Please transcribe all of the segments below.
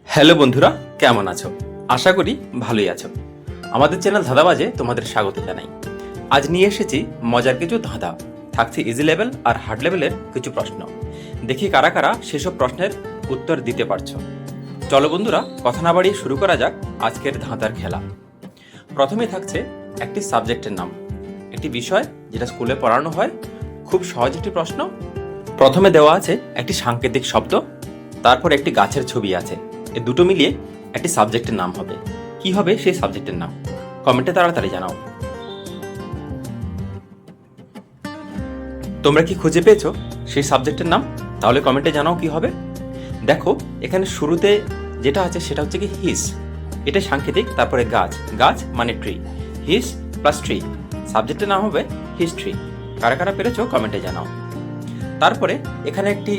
Hello বন্ধুরা, কেমন আছো? আশা করি ভালোই আছো। আমাদের চ্যানেল ধাঁধাবাজে তোমাদের স্বাগত জানাই। আজ নিয়ে এসেছি মজার কিছু ধাঁধা। থাকছে ইজি লেভেল আর হার্ড লেভেলের কিছু প্রশ্ন। দেখি কারা কারা সেসব প্রশ্নের উত্তর দিতে পারছো। চলো বন্ধুরা, কথা না বাড়িয়ে শুরু করা যাক আজকের ধাঁধার খেলা। প্রথমে থাকছে একটি সাবজেক্টের নাম, একটি বিষয় যেটা স্কুলে পড়ানো হয়। খুব সহজ একটি প্রশ্ন। প্রথমে দেওয়া আছে একটি সাংকেতিক শব্দ, তারপর একটি গাছের ছবি আছে। এই দুটো মিলিয়ে একটি সাবজেক্টের নাম হবে। কি হবে সেই সাবজেক্টের নাম? কমেন্টে তাড়াতাড়ি জানাও। তোমরা কি খুঁজে পেয়েছো সেই সাবজেক্টের নাম? তাহলে কমেন্টে জানাও কি হবে। দেখো, এখানে শুরুতে যেটা আছে সেটা হচ্ছে কি হিস। এটা সাংকেতিক, তারপরে গাছ, গাছ মানে ট্রি। হিস প্লাস ট্রি, সাবজেক্টের নাম হবে হিস্ট্রি। কারা কারা পেরেছো কমেন্টে জানাও। তারপরে এখানে একটি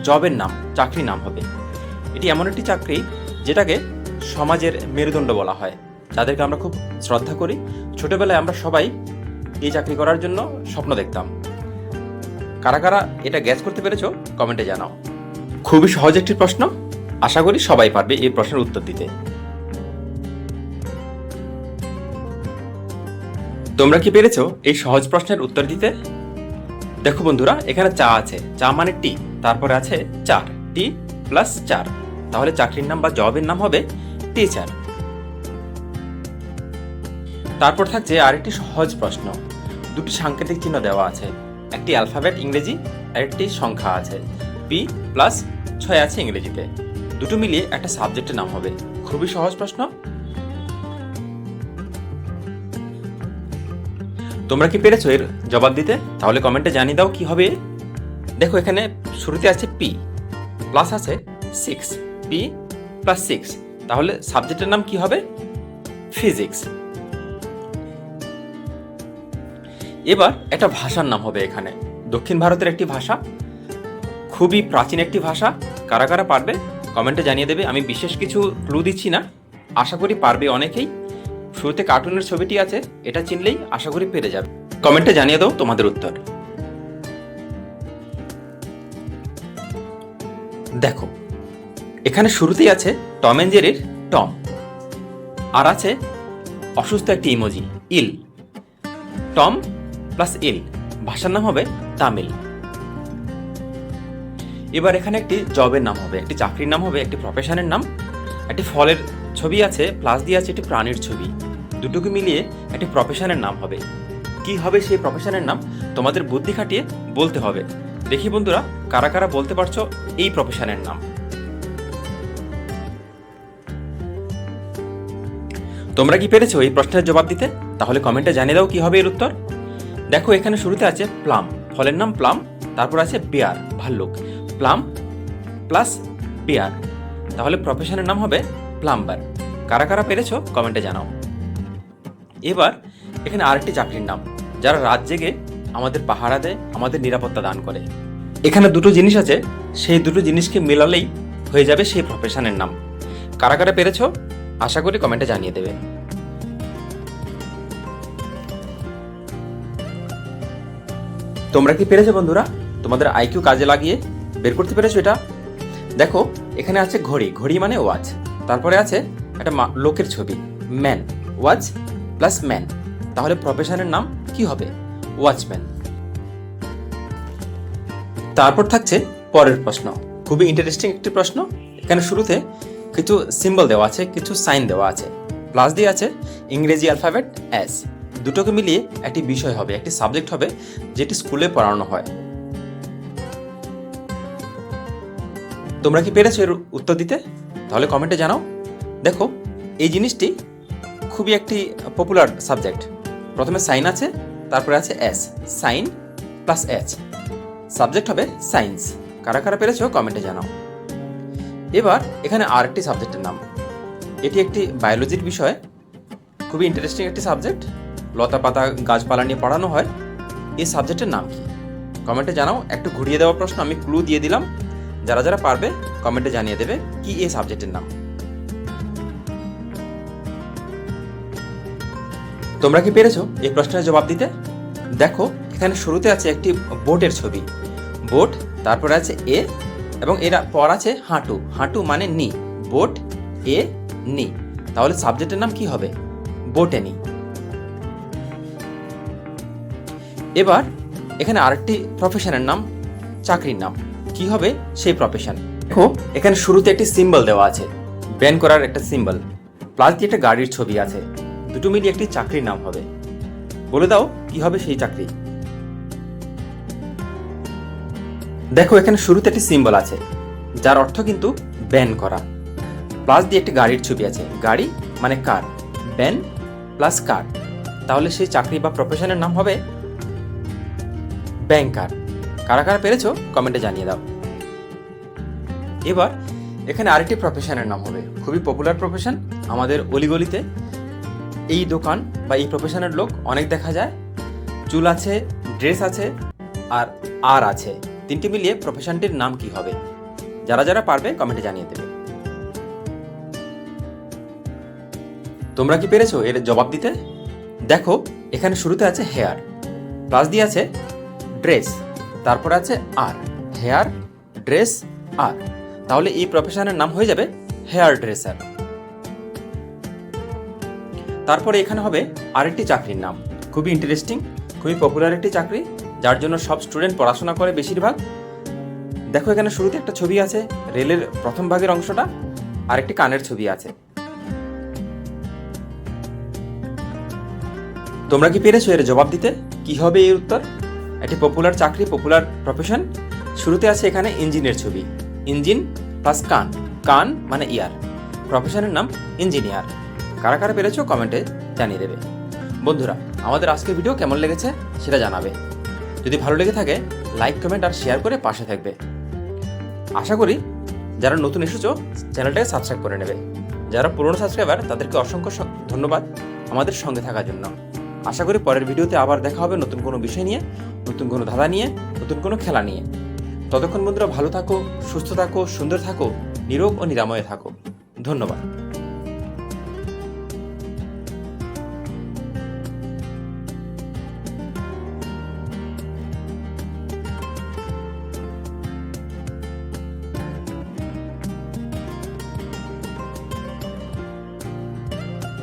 জবের নাম, চাকরির নাম হবে। এটি এমন একটি চাকরি যেটাকে সমাজের মেরুদণ্ড বলা হয়, যাদেরকে আমরা খুব শ্রদ্ধা করি। ছোটবেলায় আমরা সবাই এই চাকরি করার জন্য স্বপ্ন দেখতাম। কারা কারা এটা গ্যাস করতে পেরেছো কমেন্টে জানাও। খুবই সহজ একটি প্রশ্ন, আশা করি সবাই পারবে এই প্রশ্নের উত্তর দিতে। তোমরা কি পেরেছো এই সহজ প্রশ্নের উত্তর দিতে? দেখো বন্ধুরা, এখানে চা আছে, চা মানে টি, তারপরে আছে চার, টি প্লাস চার, তাহলে চাকরির নাম বা জবের নাম হবে টিচার। তারপর থাকছে আরেকটি সহজ প্রশ্ন। দুটি সাংকেতিক চিহ্ন দেওয়া আছে, একটি অ্যালফাবেট ইংরেজি আর একটি সংখ্যা আছে। পি প্লাস 6 আছে ইংরেজিতে। দুটো মিলিয়ে একটা সাবজেক্টের নাম হবে। খুবই সহজ প্রশ্ন। তোমরা কি পেরেছো এর জবাব দিতে? তাহলে কমেন্টে জানিয়ে দাও কি হবে। দেখো, এখানে শুরুতে আছে পি, প্লাস আছে 6, পি প্লাস 6, তাহলে সাবজেক্টের নাম কি হবে? ফিজিক্স। এবার একটা ভাষার নাম হবে এখানে, দক্ষিণ ভারতের একটি ভাষা, খুবই প্রাচীন একটি ভাষা। কারা কারা পারবে কমেন্টে জানিয়ে দেবে। আমি বিশেষ কিছু ক্লু দিচ্ছি না, আশা করি পারবে অনেকেই। শুরুতে কার্টুনের ছবিটি আছে, এটা চিনলেই আশা করি পেরে যাবে। কমেন্টে জানিয়ে দাও তোমাদের উত্তর। দেখো, এখানে শুরুতেই আছে টম এন্ড জেরির টম, আর আছে অসুস্থ একটি ইমোজি ইল। টম প্লাস ইল, ভাষার নাম হবে তামিল। এবার এখানে একটি জবের নাম হবে, একটি চাকরির নাম হবে, একটি প্রফেশনের নাম। একটি ফলের ছবি আছে, প্লাস দিয়ে আছে একটি প্রাণীর ছবি। দুটোকে মিলিয়ে একটি প্রফেশনের নাম হবে। কি হবে সেই প্রফেশনের নাম? তোমাদের বুদ্ধি খাটিয়ে বলতে হবে। দেখি বন্ধুরা, কারা কারা বলতে পারছো এই প্রফেশনের নাম। তোমরা কি পেরেছো এই প্রশ্নের জবাব দিতে? তাহলে কমেন্টে জানিয়ে দাও কি হবে এর উত্তর। দেখো, এখানে শুরুতে আছে প্লাম, ফলের নাম প্লাম, তারপর আছে বেয়ার, ভাল্লুক। প্লাম প্লাস বেয়ার, তাহলে প্রফেশনের নাম হবে প্লাম্বার। কারা কারা পেরেছো কমেন্টে জানাও। এবার এখানে আরেকটি চাকরির নাম, যারা রাত জেগে আমাদের পাহারা দেয়, আমাদের নিরাপত্তা দান করে। এখানে দুটো জিনিস আছে, সেই দুটো জিনিসকে মেলালেই হয়ে যাবে সেই প্রফেশনের নাম। কারা কারা পেরেছো আশা করি কমেন্টে জানিয়ে দেবে। তোমরা কি পেরেছো বন্ধুরা? তোমাদের আইকিউ কাজে লাগিয়ে বের করতে পেরেছো এটা? দেখো, এখানে আছে ঘড়ি, ঘড়ি মানে ওয়াচ, তারপরে আছে একটা লোকের ছবি, ম্যান, ওয়াচ প্লাস ম্যান, তাহলে প্রফেশনের নাম কি হবে? ওয়াচম্যান। তারপর থাকছে পরের প্রশ্ন, খুবই ইন্টারেস্টিং একটি প্রশ্ন। এখানে শুরুতে কিছু সিম্বল দেওয়া আছে, কিছু সাইন দেওয়া আছে, প্লাস দিয়ে আছে ইংরেজি অ্যালফাবেট এস। দুটোকে মিলিয়ে একটি বিষয় হবে, একটি সাবজেক্ট হবে, যেটি স্কুলে পড়ানো হয়। তোমরা কি পেরেছো এর উত্তর দিতে? তাহলে কমেন্টে জানাও। দেখো, এই জিনিসটি খুবই একটি পপুলার সাবজেক্ট। প্রথমে সাইন আছে, তারপরে আছে S, sign plus H, subject হবে সায়েন্স। কারা কারা পেরেছো কমেন্টে জানাও। এবার এখানে আরেকটি সাবজেক্টের নাম, এটি একটি বায়োলজির বিষয়, খুবই ইন্টারেস্টিং একটি সাবজেক্ট, লতা পাতা গাছপালা নিয়ে পড়ানো হয়। এই সাবজেক্টের নাম কি? কমেন্টে জানাও। একটু ঘুরিয়ে দেওয়া প্রশ্ন, আমি ক্লু দিয়ে দিলাম, যারা যারা পারবে কমেন্টে জানিয়ে দেবে কি এই সাবজেক্টের নাম। তোমরা কি পেরেছো এই প্রশ্নের জবাব দিতে? দেখো, এখানে শুরুতে আছে একটি বোটের ছবি, বোট, তারপরে আছে এ, এবং এর পর আছে হাঁটু, হাঁটু মানে নি, বোট এ নি, তাহলে সাবজেক্টের নাম কি হবে? বোটানি। এবার এখানে আরেকটি প্রফেশনের নাম, চাকরির নাম কি হবে সেই প্রফেশন। দেখো এখানে শুরুতে একটি সিম্বল দেওয়া আছে, ব্যান করার একটা সিম্বল, প্লাস দিয়ে একটা গাড়ির ছবি আছে, দুটো মিলিয়ে একটি চাকরির নাম হবে। বলে দাও কি হবে সেই চাকরি। দেখো এখানে শুরুতে একটি সিম্বল আছে যার অর্থ কিন্তু ব্যান করা, প্লাস দিয়ে একটি গাড়ির ছবি আছে, গাড়ি মানে কার, ব্যান প্লাস কার, তাহলে সেই চাকরি বা প্রফেশনের নাম হবে ব্যাংকার। কারা কারা পেরেছো কমেন্টে জানিয়ে দাও। এবার এখানে আরেকটি প্রফেশনের নাম হবে, খুবই পপুলার প্রফেশন আমাদের অলিগলিতে। এই দোকান বা এই প্রফেশনের লোক অনেক দেখা যায়। চুল আছে, ড্রেস আছে আর আছে, তিনটি মিলিয়ে প্রফেশনটির নাম কি হবে? যারা যারা পারবে কমেন্টে জানিয়ে দেবে। তোমরা কি পেরেছো এর জবাব দিতে? দেখো এখানে শুরুতে আছে হেয়ার, প্লাস দিয়ে আছে ড্রেস, তারপর আছে আর, হেয়ার ড্রেস আর, তাহলে এই প্রফেশনের নাম হয়ে যাবে হেয়ার ড্রেসার। তারপরে এখানে হবে আরেকটি চাকরির নাম, খুবই ইন্টারেস্টিং, খুবই পপুলার একটি চাকরি, যার জন্য সব স্টুডেন্ট পড়াশোনা করে বেশিরভাগ। দেখো এখানে শুরুতে একটা ছবি আছে, রেলের প্রথম ভাগের অংশটা, আর একটি কানের ছবি আছে। তোমরা কি পেরেছো এর জবাব দিতে? কি হবে এর উত্তর? একটি পপুলার চাকরি, পপুলার প্রফেশন, শুরুতে আছে এখানে ইঞ্জিনের ছবি, ইঞ্জিন প্লাস কান, কান মানে ইয়ার, প্রফেশনের নাম ইঞ্জিনিয়ার। কারা কারা পেরেছো কমেন্টে জানিয়ে দেবে। বন্ধুরা আমাদের আজকের ভিডিও কেমন লেগেছে সেটা জানাবে। যদি ভালো লেগে থাকে লাইক, কমেন্ট আর শেয়ার করে পাশে থাকবে। আশা করি যারা নতুন এসেছো চ্যানেলটাকে সাবস্ক্রাইব করে নেবে। যারা পুরনো সাবস্ক্রাইবার তাদেরকে অসংখ্য ধন্যবাদ আমাদের সঙ্গে থাকার জন্য। আশা করি পরের ভিডিওতে আবার দেখা হবে নতুন কোনো বিষয় নিয়ে, নতুন কোনো ধাঁধা নিয়ে, নতুন কোনো খেলা নিয়ে। ততক্ষণ বন্ধুরা ভালো থাকো, সুস্থ থাকো, সুন্দর থাকো, নিরোগ ও নিরাময়ে থাকো। ধন্যবাদ।